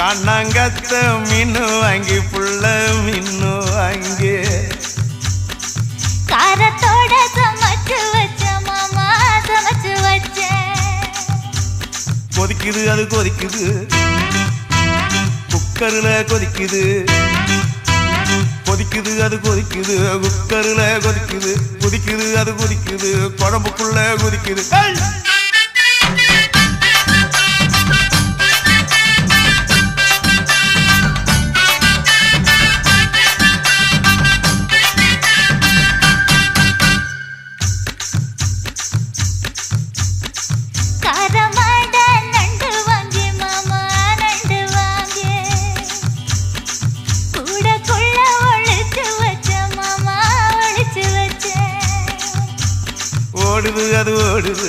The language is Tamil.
கண்ணாங்கத்த மீனு வாங்கி புள்ள மீனு வாங்கி காரத்தோட சமைச்சு வச்ச மாமா சமைச்சு வச்சேன். கொதிக்குது அது கொதிக்குது குக்கர்ல கொதிக்குது கொதிக்குது அது கொதிக்குது குக்கர்ல கொதிக்குது கொதிக்குது அது கொதிக்குது குழம்புக்குள்ள கொதிக்குது ஓடுது அது ஓடுது